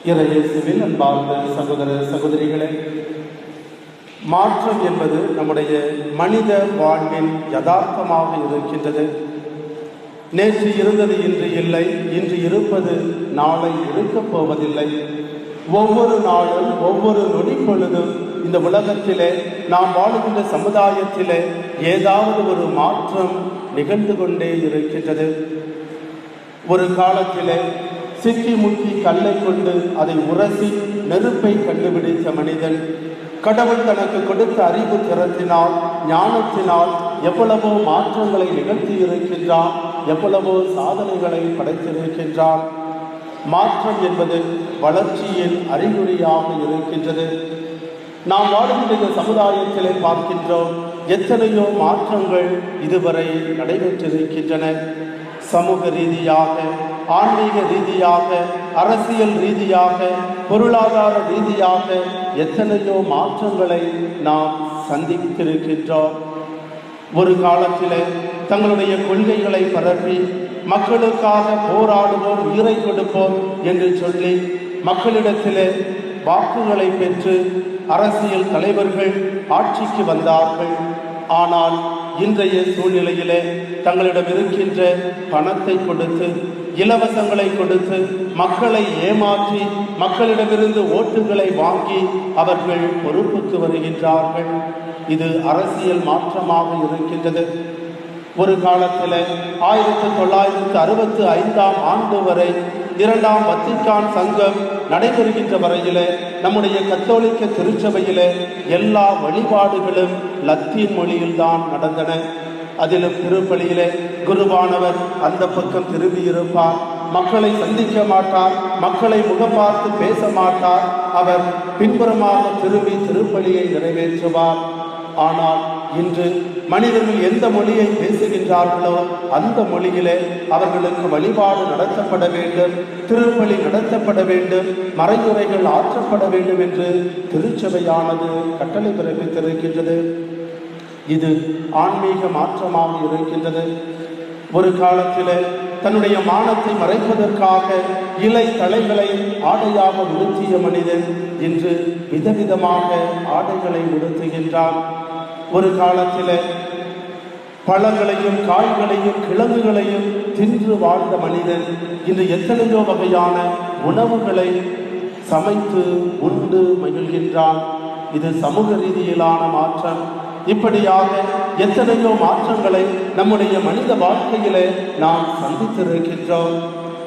இறையேசுவில் அன்பார்ந்த சகோதர சகோதரிகளே, மாற்றம் என்பது நம்முடைய மனித வாழ்வின் யதார்த்தமாக இருக்கின்றது. நேற்று இருந்தது இன்று இல்லை, இன்று இருப்பது நாளை இருக்கப் போவதில்லை. ஒவ்வொரு நாளும் ஒவ்வொரு நொடி பொழுதும் இந்த உலகத்திலே நாம் வாழுகின்ற சமுதாயத்திலே ஏதாவது ஒரு மாற்றம் நிகழ்ந்து கொண்டே இருக்கின்றது. ஒரு காலத்திலே சிக்கி முக்கி கல்லை கொண்டு அதை உரசி நெருப்பை கண்டுபிடித்த மனிதன் கடவுள் தனக்கு கொடுத்த அறிவு திறத்தினால் ஞானத்தினால் எவ்வளவோ மாற்றங்களை நிகழ்த்தி இருக்கின்றான், எவ்வளவோ சாதனைகளை படைத்திருக்கின்றான். மாற்றம் என்பது வளர்ச்சியின் அறிகுறியாக இருக்கின்றது. நாம் வாழுகின்ற இந்த சமுதாயத்திலே பார்க்கின்றோம், எத்தனையோ மாற்றங்கள் இதுவரை நடைபெற்றிருக்கின்றன. சமூக ரீதியாக, ஆன்மீக ரீதியாக, அரசியல் ரீதியாக, பொருளாதார ரீதியாக எத்தனையோ மாற்றங்களை நாம் சந்தித்திருக்கின்றோம். ஒரு காலத்தில் தங்களுடைய கொள்கைகளை பரப்பி மக்களுக்காக போராடுவோம், உயிரை கொடுப்போம் என்று சொல்லி மக்களிடத்திலே வாக்குகளை பெற்று அரசியல் தலைவர்கள் ஆட்சிக்கு வந்தார்கள். ஆனால் இன்றைய சூழ்நிலையிலே தங்களிடம் இருக்கின்ற பணத்தை கொடுத்து, இலவசங்களை கொடுத்து, மக்களை ஏமாற்றி மக்களிடமிருந்து ஓட்டுகளை வாங்கி அவர்கள் பொறுப்புக்கு வருகின்றார்கள். இது அரசியல் மாற்றமாக இருக்கின்றது. ஒரு காலத்தில் 1965 ஆண்டு வரை இரண்டாம் வத்திக்கான் சங்கம் நடைபெறுகின்ற வரையில நம்முடைய கத்தோலிக்க திருச்சபையில எல்லா வழிபாடுகளும் லத்தீன் மொழியில்தான் நடந்தன. அதிலும் திருப்பலியில குருவானவர் அந்த பக்கம் திரும்பி இருப்பார், மக்களை சந்திக்க மாட்டார், மக்களை முகம் பார்த்து பேச மாட்டார். அவர் பின்புறமாக திரும்பி திருப்பலியை நிறைவேற்றுவார். ஆனால் இன்று மனிதர்கள் எந்த மொழியை பேசுகின்றார்களோ அந்த மொழியிலே அவர்களுக்கு வழிபாடு நடத்தப்பட வேண்டும், திருப்பலி நடத்தப்பட வேண்டும், மறையுரைகள் ஆற்றப்பட வேண்டும் என்று திருச்சபையானது கட்டளை பிறப்பித்திருக்கின்றது. இது ஆன்மீக மாற்றமாக இருக்கின்றது. ஒரு காலத்தில் தன்னுடைய மானத்தை மறைப்பதற்காக இலை தலைகளை ஆடையாக உடுத்திய மனிதன் இன்று விதவிதமாக ஆடைகளை உடுத்துகின்றான். ஒரு காலத்தில் பழங்களையும் காய்களையும் கிழங்குகளையும் தின்று வாழ்ந்த மனிதன் இன்று எத்தனையோ வகையான உணவுகளை சமைத்து உண்டு மகிழ்கின்றான். இது சமூக ரீதியிலான மாற்றம். இப்படியாக எத்தனையோ மாற்றங்களை நம்முடைய மனித வாழ்க்கையிலே நாம் சந்தித்திருக்கின்றோம்.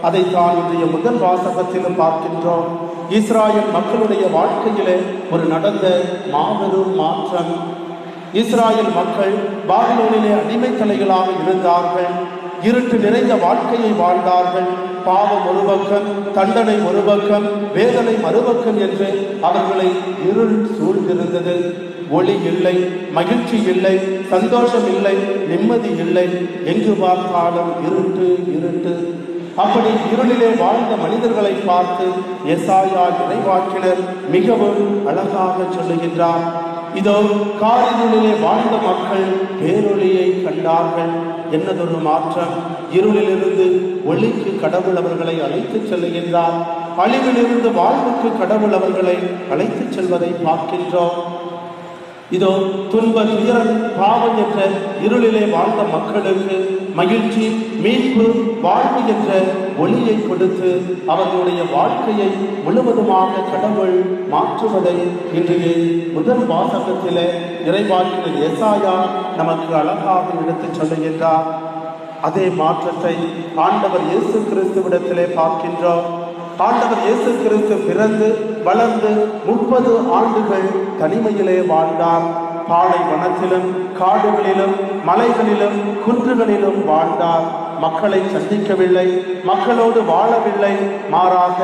அதைத்தான் இன்றைய முதல் வாசகத்திலும் பார்க்கின்றோம். இஸ்ராயல் மக்களுடைய வாழ்க்கையிலே ஒரு நடந்த மாபெரும் மாற்றம். இஸ்ராயல் மக்கள் பாபிலோனிலே அடிமைத்தலைகளாக இருந்தார்கள். இருட்டு நிறைந்த வாழ்க்கையை வாழ்ந்தார்கள். பாவம் ஒரு பக்கம், தண்டனை ஒரு பக்கம், வேதனை மறுபக்கம் என்று அவர்களை இருள் சூழ்ந்திருந்தது. ஒளி இல்லை, மகிழ்ச்சி இல்லை, சந்தோஷம் இல்லை, நிம்மதி இல்லை. எங்கு பார்த்தாலும் இருட்டு இருட்டு. அப்படி இருளிலே வாழ்ந்த மனிதர்களை பார்த்து எசாயா இறைவாக்கினர் மிகவும் அழகாக சொல்லுகின்றார். இதோ காரிருளிலே வாழ்ந்த மக்கள் பேரொளியை கண்டார்கள். என்னதொரு மாற்றம்! இருளிலிருந்து ஒளிக்கு கடவுள் அவர்களை அழைத்துச் செல்லுகின்றார். அழிவிலிருந்து வாழ்வுக்கு கடவுள் அவர்களை அழைத்துச் செல்வதை பார்க்கின்றோம். இதோ துன்ப துயரம் பாவம் என்ற இருளிலே வாழ்ந்த மக்களுக்கு மகிழ்ச்சி, மீட்பு, வாழ்வு என்ற ஒளியை கொடுத்து அவர்களுடைய வாழ்க்கையை முழுவதுமாக கடவுள் மாற்றுவதை இன்றைய முதல் வாசகத்திலே இறைவாக்கினர் எசாயா நமக்கு அழகாக எடுத்துச் சொல்லுகின்றார். அதே மாற்றத்தை ஆண்டவர் இயேசு கிறிஸ்துவிடத்திலே பார்க்கின்றோம். ஆண்டவர் இயேசு கிறிஸ்து பிறந்து வளர்ந்து 30 ஆண்டுகள் தனிமையிலே வாழ்ந்தார். பாலைவனத்திலும் காடுகளிலும் மலைகளிலும் குன்றுகளிலும் வாழ்ந்தார். மக்களை சந்திக்கவில்லை, மக்களோடு வாழவில்லை. மாறாக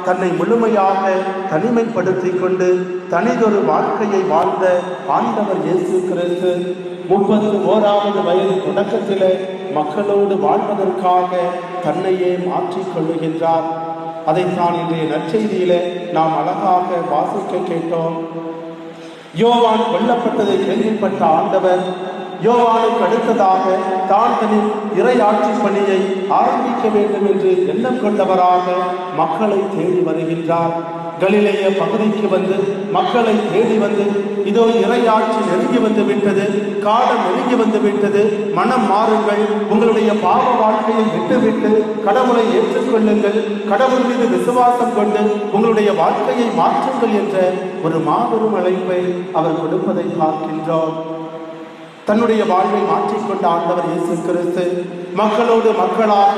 தன்னை முழுமையாக தனிமைப்படுத்தி கொண்டு தனிதொரு வாழ்க்கையை வாழ்ந்த ஆண்டவர் இயேசு கிறிஸ்து 31வது வயது தொடக்கத்திலே மக்களோடு வாழ்வதற்காக தன்னையே மாற்றிக்கொள்ளுகின்றார். அதைத்தான் இன்றைய நற்செய்தியிலே நாம் அழகாக வாசிக்க கேட்டோம். யோவான் கொல்லப்பட்டதை கேள்விப்பட்ட ஆண்டவர் யோவானுக்கு அடுத்ததாக தான் தன்னின் இறையாட்சி பணியை ஆரம்பிக்க வேண்டும் என்று எண்ணம் கொண்டவராக மக்களை தேடி வருகின்றார். கலிலேய பகுதிக்கு வந்து மக்களை தேடி வந்து, இதோ இறையாட்சி நெருங்கி வந்து விட்டது, காலம் நெருங்கி வந்து விட்டது, மனம் மாறுங்கள், உங்களுடைய பாவ வாழ்க்கையை விட்டுவிட்டு கடவுளை ஏற்றுக்கொள்ளுங்கள், கடவுள் மீது விசுவாசம் கொண்டு உங்களுடைய வாழ்க்கையை மாற்றுங்கள் என்ற ஒரு மாபெரும் அழைப்பை அவர் கொடுப்பதை பார்க்கின்றோம். தன்னுடைய வாழ்வை மாற்றிக்கொண்ட ஆண்டவர் இயேசு கிறிஸ்து மக்களோடு மக்களாக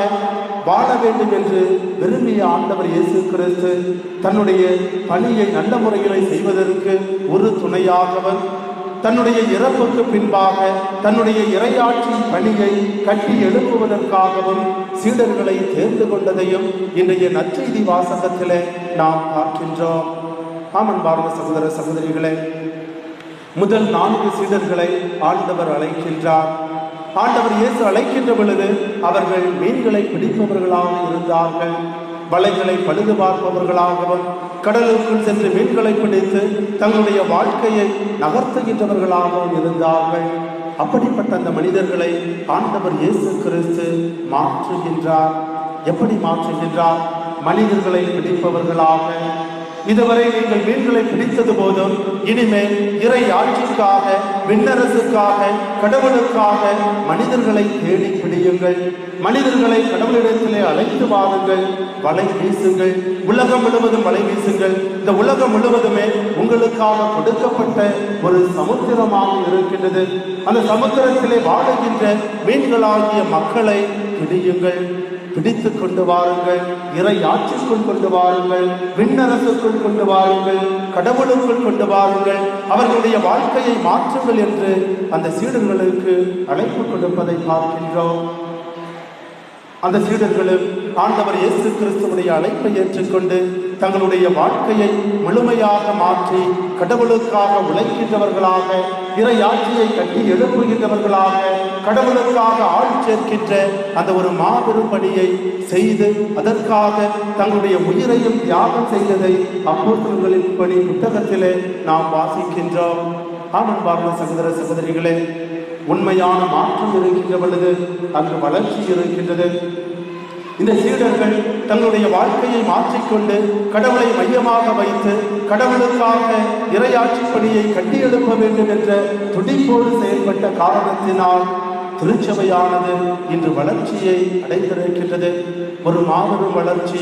வாழ வேண்டும் என்று விரும்பிய ஆண்டவர் இயேசு கிறிஸ்து தன்னுடைய பணியை நல்ல முறையில் செய்வதற்கு ஒரு துணையாகவும், தன்னுடைய இறப்புக்கு பின்பாக தன்னுடைய இறையாட்சி பணியை கட்டி எழுப்புவதற்காகவும் சீடர்களை தேர்ந்து கொண்டதையும் இன்றைய நற்செய்தி வாசகத்திலே நாம் பார்க்கின்றோம். ஆமன்பார்ந்த சகோதர சகோதரிகளே, முதல் 4 சீடர்களை ஆண்டவர் அழைக்கின்றார். ஆண்டவர் இயேசு அழைக்கின்ற பொழுது அவர்கள் மீன்களை பிடிப்பவர்களாக இருந்தார்கள். வலைகளை பழுது பார்ப்பவர்களாகவும், கடலுக்குள் சென்று மீன்களை பிடித்து தங்களுடைய வாழ்க்கையை நகர்த்துகின்றவர்களாகவும் இருந்தார்கள். அப்படிப்பட்ட அந்த மனிதர்களை ஆண்டவர் இயேசு கிறிஸ்து மாற்றுகின்றார். எப்படி மாற்றுகின்றார்? மனிதர்களை பிடிப்பவர்களாக. இதுவரை நீங்கள் மீன்களை பிடித்தது போதும், இனிமேல் இறை ஆட்சிக்காக, விண்ணரசுக்காக, கடவுளுக்காக மனிதர்களை தேடி பிடியுங்கள். மனிதர்களை கடவுளிடத்திலே அழைத்து வாருங்கள். வலை வீசுங்கள், உலகம் முழுவதும் வலை வீசுங்கள். இந்த உலகம் முழுவதுமே உங்களுக்காக கொடுக்கப்பட்ட ஒரு சமுத்திரமாக இருக்கின்றது. அந்த சமுத்திரத்திலே வாழுகின்ற மீன்களாகிய மக்களை பிடியுங்கள், பிடித்து கொண்டு வாருங்கள், இறை ஆட்சிக்குள் கொண்டு வாருங்கள், விண்ணரசுக்குள் கொண்டு வாருங்கள், கடவுளுக்குள் கொண்டு வாருங்கள், அவர்களுடைய வாழ்க்கையை மாற்றுங்கள் என்று அந்த சீடர்களுக்கு அழைப்பு கொடுப்பதை பார்க்கின்றோம். அந்த சீடர்களும் ஆண்டவர் இயேசு கிறிஸ்துவுடைய அழைப்பை ஏற்றுக்கொண்டு தங்களுடைய வாழ்க்கையை முழுமையாக மாற்றி கடவுளுக்காக உழைக்கின்றவர்களாக, இறையாட்சியை கட்டி எழுப்புகின்றவர்களாக, கடவுளுக்காக ஆள் சேர்க்கின்ற அந்த ஒரு மாபெரும் பணியை செய்து அதற்காக தங்களுடைய உயிரையும் தியாகம் செய்ததை அப்போஸ்தலர்களின் பணி புத்தகத்திலே நாம் வாசிக்கின்றோம். ஆமன்பார்ந்த சகோதர சகோதரிகளே, உண்மையான மாற்றம் இருக்கின்ற பொழுது அங்கு வளர்ச்சி இருக்கின்றது. இந்த சீடர்கள் தங்களுடைய வாழ்க்கையை மாற்றிக்கொண்டு கடவுளை மையமாக வைத்து கடவுளுக்காக இறையாட்சி பணியை கட்டியெழுப்ப வேண்டும் என்ற துடிப்போடு செயல்பட்ட காரணத்தினால் திருச்சபையானது இன்று வளர்ச்சியை அடைந்திருக்கின்றது. ஒரு மாபெரும் வளர்ச்சி.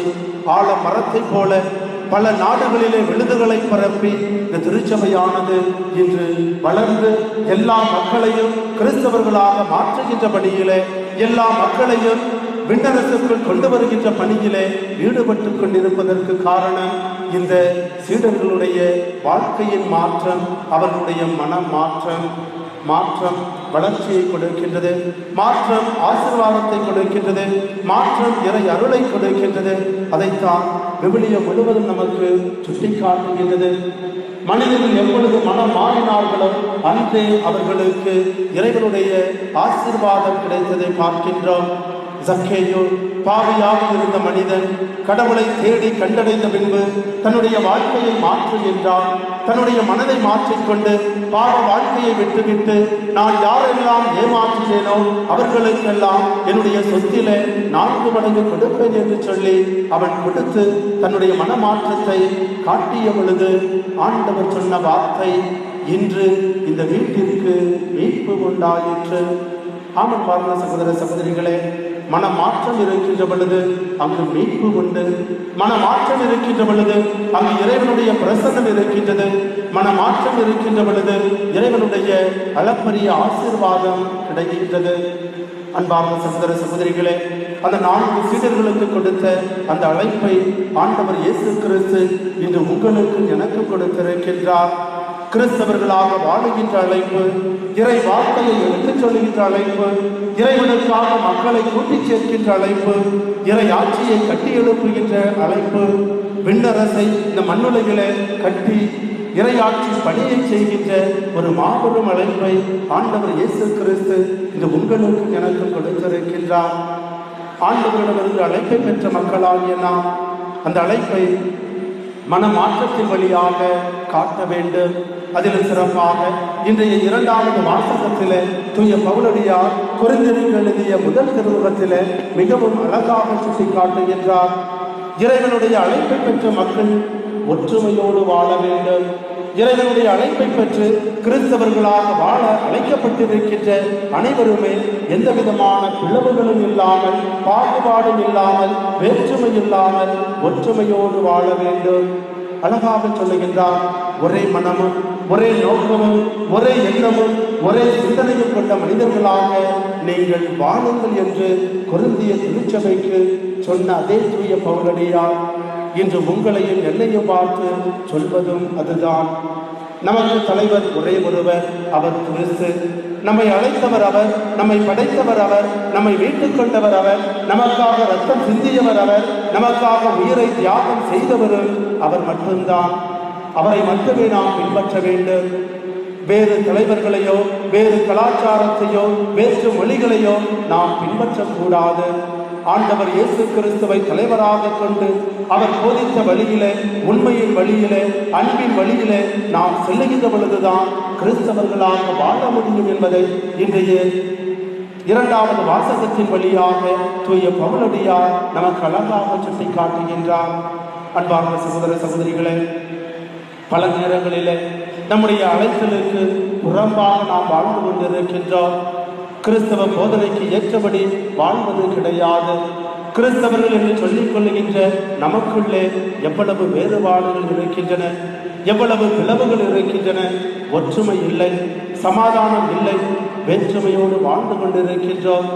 ஆழ மரத்தை போல பல நாடுகளிலே விழுதுகளை பரப்பி இந்த திருச்சபையானது இன்று வளர்ந்து எல்லா மக்களையும் கிறிஸ்தவர்களாக மாற்றுகின்ற பணியிலே, எல்லா மக்களையும் விண்ணரசுக்குள் கொண்டு வருகின்ற பணியிலே ஈடுபட்டு கொண்டிருப்பதற்கு காரணம் இந்த சீடர்களுடைய வாழ்க்கையின் மாற்றம், அவர்களுடைய மனம் மாற்றம் வளர்ச்சியை கொடுக்கின்றது, மாற்றம் ஆசீர்வாதத்தை கொடுக்கின்றது, மாற்றம் இறை அருளை கொடுக்கின்றது. அதைத்தான் விவிலியம் முழுவதும் நமக்கு சுட்டிக்காட்டுகின்றது. மனிதர்கள் எப்பொழுது மனம் மாறினார்களோ அன்றே அவர்களுக்கு இறைவனுடைய ஆசீர்வாதம் கிடைத்ததை பார்க்கின்றோம். சக்கேயு பாவியாக இருந்த மனிதன் கடவுளை தேடி கண்டடைந்த பின்பு தன்னுடைய வாழ்க்கையை மாற்றுகின்றான். தன்னுடைய மனதை மாற்றிக்கொண்டு பாவ வாழ்க்கையை விட்டுவிட்டு நான் யாரெல்லாம் ஏமாற்றினேனோ அவர்களுக்கெல்லாம் என்னுடைய சொத்திலே 4 மடங்கு கொடுப்பேன் என்று சொல்லி அவன் கொடுத்து தன்னுடைய மனமாற்றத்தை காட்டிய பொழுது ஆண்டவர் சொன்ன வார்த்தை, இன்று இந்த வீட்டிற்கு மீட்பு உண்டாயிற்று. ஆமன் பார்ந்த சகோதர சகோதரிகளே, மனமாற்றம் இருக்கின்ற பொழுது அங்கு மீட்பு உண்டு. மனமாற்றம் இருக்கின்ற பொழுது அங்கு இறைவனுடைய பிரசன்னம் இருக்கின்றது. மனமாற்றம் இருக்கின்ற பொழுது இறைவனுடைய அளப்பரிய ஆசீர்வாதம் கிடைக்கின்றது. அன்பார்ந்த சகோதர சகோதரிகளே, அந்த 4 சீடர்களுக்கு கொடுத்த அந்த அழைப்பை ஆண்டவர் இயேசு கிறிஸ்து இன்று உங்களுக்கு எனக்கு கொடுத்திருக்கின்றார். கிறிஸ்தவர்களாக வாழுகின்ற அழைப்பு, இறை வார்த்தையை எடுத்துச் சொல்லுகின்ற அழைப்பு, இறைவனுக்காக மக்களை கூட்டிச் சேர்க்கின்ற அழைப்பு, இறை ஆட்சியை கட்டி எழுப்புகின்ற அழைப்பு, விண்ணரசை இந்த மண்ணுலகிலே கட்டி இறையாட்சி பணியை செய்கின்ற ஒரு மாபெரும் அழைப்பை ஆண்டவர் இயேசு கிறிஸ்து இந்த உங்களுக்கு எனக்கு கொடுத்திருக்கின்றார். ஆண்டவரிடமிருந்து அழைப்பை பெற்ற மக்களாகிய நாம் அந்த அழைப்பை மனமாற்றத்தின் வழியாக காட்ட வேண்டும். அதிலும் சிறப்பாக இன்றைய 2வது வாசகத்திலே தூய பவுலடியார் கொரிந்தியருக்கு எழுதிய முதல் திருமுகத்திலே மிகவும் அழகாக சுட்டிக்காட்டுகின்றார். இறைவனுடைய அழைப்பை பெற்ற மக்கள் ஒற்றுமையோடு வாழ வேண்டும். இறைவனுடைய அழைப்பை பெற்று கிறிஸ்தவர்களாக வாழ அழைக்கப்பட்டிருக்கின்ற அனைவருமே எந்த விதமான பிளவுகளும் இல்லாமல், பாகுபாடும் இல்லாமல், வேற்றுமை இல்லாமல் ஒற்றுமையோடு வாழ வேண்டும். அழகாக சொல்லுகின்றார். ஒரே மனமும் ஒரே நோக்கமும் ஒரே எண்ணமும் ஒரே சிந்தனையும் கொண்ட மனிதர்களாக நீங்கள் வாழுங்கள் என்று கொரிந்திய திருச்சபைக்கு சொன்ன அதே தூய பவுலடியார் இன்று உங்களையும் என்னையும் பார்த்து சொல்வதும் அதுதான். நமக்கு தலைவர் ஒரே ஒருவர், அவர் கிறிஸ்து. நம்மை அழைத்தவர் அவர், நம்மை படைத்தவர் அவர், நம்மை மீட்டுக் கொண்டவர் அவர், நமக்காக ரத்தம் சிந்தியவர் அவர், நமக்காக உயிரை தியாகம் செய்தவரும் அவர் மட்டும்தான். அவரை மட்டுமே நாம் பின்பற்ற வேண்டும். வேறு தலைவர்களையோ வேறு கலாச்சாரத்தையோ வேற்று மொழிகளையோ நாம் பின்பற்றக்கூடாது. ஆண்டவர் இயேசு கிறிஸ்துவை தலைவராக கொண்டு அவர் போதித்த வழியிலே, உண்மையின் வழியிலே, அன்பின் வழியிலே நாம் செல்லுகின்ற பொழுதுதான் கிறிஸ்தவர்களாக வாழ முடியும் என்பதை இன்றைய 2வது வாசகத்தின் வழியாக தூய பவுலடியார் நமக்கு அழகாக சுட்டி காட்டுகின்றார். அன்பார்ந்த சகோதர சகோதரிகளே, பல நேரங்களிலே நம்முடைய அழைத்தலுக்கு புறம்பாக நாம் வாழ்ந்து கொண்டிருக்கின்றோம். கிறிஸ்தவ போதனைக்கு ஏற்றபடி வாழ்வது கிடையாது. கிறிஸ்தவர்கள் என்று சொல்லிக் கொள்ளுகின்ற நமக்குள்ளே எவ்வளவு வேறுபாடுகள் இருக்கின்றன, எவ்வளவு பிளவுகள் இருக்கின்றன. ஒற்றுமை இல்லை, சமாதானம் இல்லை, வேற்றுமையோடு வாழ்ந்து கொண்டிருக்கின்றோம்.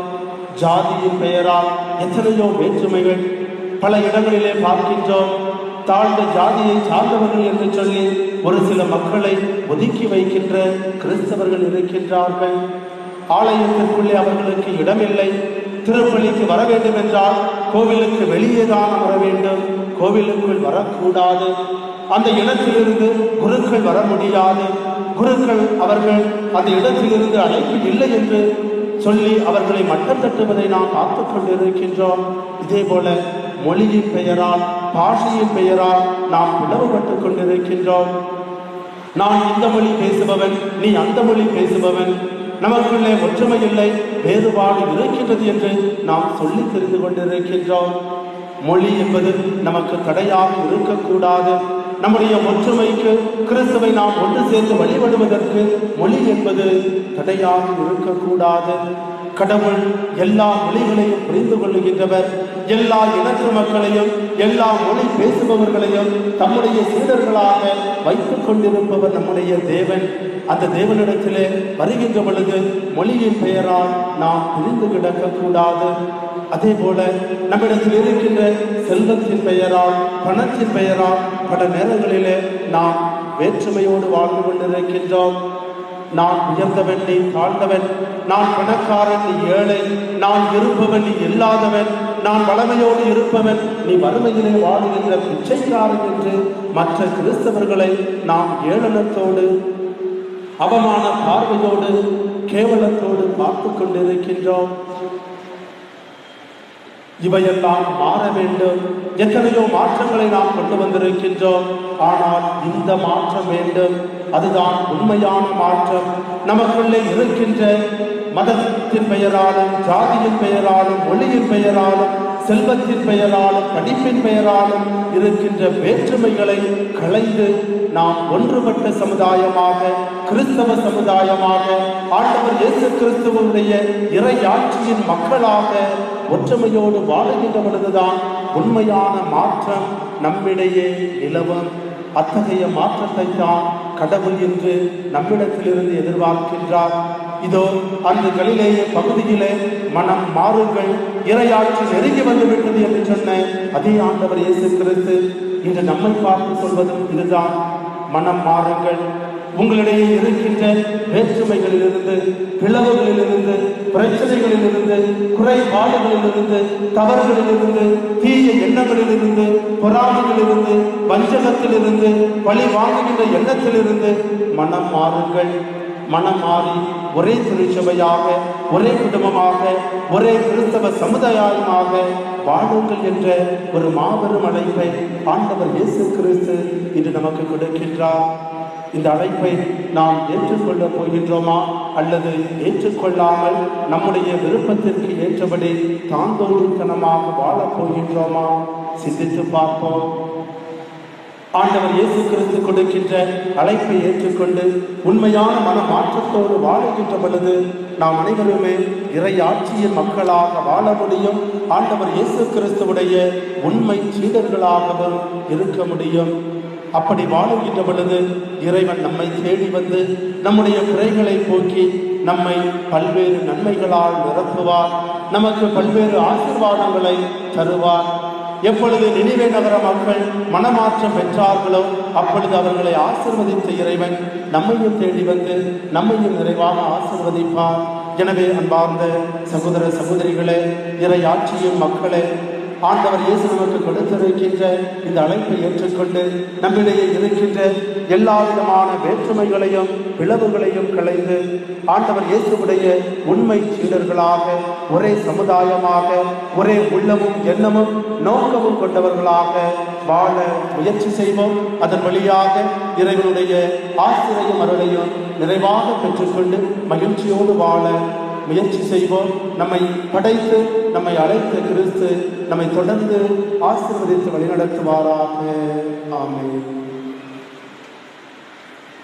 ஜாதியின் பெயரால் எத்தனையோ வேற்றுமைகள் பல இடங்களிலே பார்க்கின்றோம். தாழ்ந்த ஜாதியை சார்ந்தவர்கள் என்று சொல்லி ஒரு சில மக்களை ஒதுக்கி வைக்கின்ற கிறிஸ்தவர்கள் இருக்கின்றார்கள். ஆலயத்திற்குள்ளே அவர்களுக்கு இடமில்லை. திருப்பலிக்கு வர வேண்டும் என்றால் கோவிலுக்கு வெளியே தான் வர வேண்டும், கோவிலுக்குள் வரக்கூடாது. அந்த இடத்திலிருந்து குருக்கள் வர முடியாது. குருக்கள் அவர்கள் அந்த இடத்திலிருந்து அழைப்பு இல்லை என்று சொல்லி அவர்களை மட்டம் தட்டுவதை நாம் பார்த்து கொண்டிருக்கின்றோம். இதே போல மொழியின் பெயரால், பாஷையின் பெயரால் நாம் பிளவுபட்டுக் கொண்டிருக்கின்றோம். நான் இந்த மொழி பேசுபவன், நீ அந்த மொழி பேசுபவன், நமக்குள்ளே ஒற்றுமை இல்லை, வேறுபாடு இருக்கின்றது என்று நாம் சொல்லி தெரிந்து கொண்டிருக்கின்றோம். மொழி என்பது நமக்கு தடையாக இருக்கக்கூடாது. நம்முடைய ஒற்றுமைக்கு, கிறிஸ்துவை நாம் ஒன்று சேர்ந்து வழிபடுவதற்கு மொழி என்பது தடையாக இருக்கக்கூடாது. கடவுள் எல்லா மொழிகளையும் புரிந்து கொள்ளுகின்றவர். எல்லா இனத்து மக்களையும் எல்லா மொழி பேசுபவர்களையும் தம்முடைய சீடர்களாக வைத்துக் கொண்டிருப்பவர் நம்முடைய தேவன். அந்த தேவனிடத்திலே வருகின்ற பொழுது மொழியின் பெயரால் நாம் பிரிந்து கிடக்கக்கூடாது. அதே போல நம்மிடத்தில் இருக்கின்ற செல்வத்தின் பெயரால், பணத்தின் பெயரால் பல நேரங்களிலே நாம் வேற்றுமையோடு வாழ்ந்து கொண்டிருக்கின்றோம். நான் உயர்ந்தவன், நீ தாழ்ந்தவன், நான் பணக்காரன், நீ ஏழை, நான் இருப்பவன், நீ இல்லாதவன், நான் வளமையோடு இருப்பவன், நீ வறுமையிலே வாழுகின்ற பிச்சைக்காரன் என்று மற்ற கிறிஸ்தவர்களை நாம் ஏளனத்தோடு, அவமான பார்வையோடு, கேவலத்தோடு பார்த்து கொண்டிருக்கின்றோம். இவையெல்லாம் மாற வேண்டும். எத்தனையோ மாற்றங்களை நாம் கொண்டு வந்திருக்கின்றோம். ஆனால் இந்த மாற்றம் வேண்டும். அதுதான் உண்மையான மாற்றம். நமக்குள்ளே இருக்கின்ற மதத்தின் பெயராலும், ஜாதியின் பெயராலும், மொழியின் பெயராலும், செல்வத்தின் பெயராலும், படிப்பின் பெயராலும் இருக்கின்ற வேற்றுமைகளை களைந்து நாம் ஒன்றுபட்ட சமுதாயமாக, கிறிஸ்தவ சமுதாயமாக, ஆண்டவர் இயேசு கிறிஸ்துவனுடைய இறையாட்சியின் மக்களாக ஒற்றுமையோடு வாழுகின்ற பொழுதுதான் உண்மையான மாற்றம் நம்மிடையே நிலவும். அத்தகைய மாற்றத்தை தான் கடவுள் என்று நம்மிடத்திலிருந்து எதிர்பார்க்கின்றார். இதோ அந்த கலிலேய பகுதியிலே மனம் மாறுங்கள், இறையாட்சி நெருங்கி வந்துவிட்டது என்று சொன்ன அதே ஆண்டவர் இயேசு கிறிஸ்து இன்று நம்மை பார்த்து சொல்வதும் இதுதான். மனம் மாறுங்கள். உங்களிடையே இருக்கின்ற வேற்றுமைகளிலிருந்து, பிளவுகளிலிருந்து, பிரச்சனைகளிலிருந்து, குறைபாடுகளிலிருந்து, தவறுகளிலிருந்து, தீய எண்ணங்களிலிருந்து, பொறாமைகளிலிருந்து, வஞ்சகத்திலிருந்து, பழி வாங்குகின்ற எண்ணத்திலிருந்து மனம் மாறுங்கள். மனம் மாறி ஒரே திருச்சபையாக, ஒரே குடும்பமாக, ஒரே கிறிஸ்தவ சமுதாயமாக வாழுங்கள் என்ற ஒரு மாபெரும் அழைப்பை ஆண்டவர் இயேசு கிறிஸ்து இன்று நமக்கு கொடுக்கின்றார். இந்த அழைப்பை நாம் ஏற்றுக்கொள்ள போகின்றோமா அல்லது ஏற்றுக்கொள்ளாமல் நம்முடைய விருப்பத்திற்கு ஏற்றபடி தாந்தோன்றித்தனமாக வாழப் போகின்றோமா? சிந்தித்து பார்ப்போம். ஆண்டவர் இயேசு கிறிஸ்து கொடுக்கின்ற அழைப்பை ஏற்றுக்கொண்டு உண்மையான மன மாற்றத்தோடு வாழுகின்ற பொழுது நாம் அனைவருமே இறை ஆட்சியின் மக்களாக வாழ முடியும். ஆண்டவர் இயேசு கிறிஸ்துவுடைய உண்மை சீடர்களாகவும் இருக்க முடியும். அப்படி வாழுகின்ற பொழுது இறைவன் நம்மை தேடி வந்து நம்முடைய குறைகளை போக்கி நம்மை பல்வேறு நன்மைகளால் நிரப்புவார். நமக்கு பல்வேறு ஆசீர்வாதங்களை தருவார். எப்பொழுது நினிவே நகர மக்கள் மனமாற்றம் பெற்றார்களோ அப்பொழுது அவர்களை ஆசீர்வதித்த இறைவன் நம்மையும் தேடி வந்து நம்மையும் நிறைவாக ஆசீர்வதிப்பார். எனவே அன்பார்ந்த சகோதர சகோதரிகளே, இறை ஆட்சியும் மக்களே, ஆண்டவர் இயேசு நமக்கு கொடுத்திருக்கின்ற இந்த அழைப்பை ஏற்றுக்கொண்டு நம்மிடையே இருக்கின்ற எல்லா விதமான வேற்றுமைகளையும் பிளவுகளையும் களைந்து ஆண்டவர் இயேசுவுடைய உண்மை சீடர்களாக, ஒரே சமுதாயமாக, ஒரே உள்ளமும் எண்ணமும் நோக்கமும் கொண்டவர்களாக வாழ முயற்சி செய்வோம். அதன் வழியாக இறைவனுடைய ஆசிரையும் அருளையும் நிறைவாக பெற்றுக்கொண்டு மகிழ்ச்சியோடு வாழ முயற்சி செய்வோம். நம்மை படைத்து நம்மை அழைத்த கிறிஸ்து நம்மை தொடர்ந்து ஆசீர்வதித்து வழிநடத்துவாராக. ஆமென்.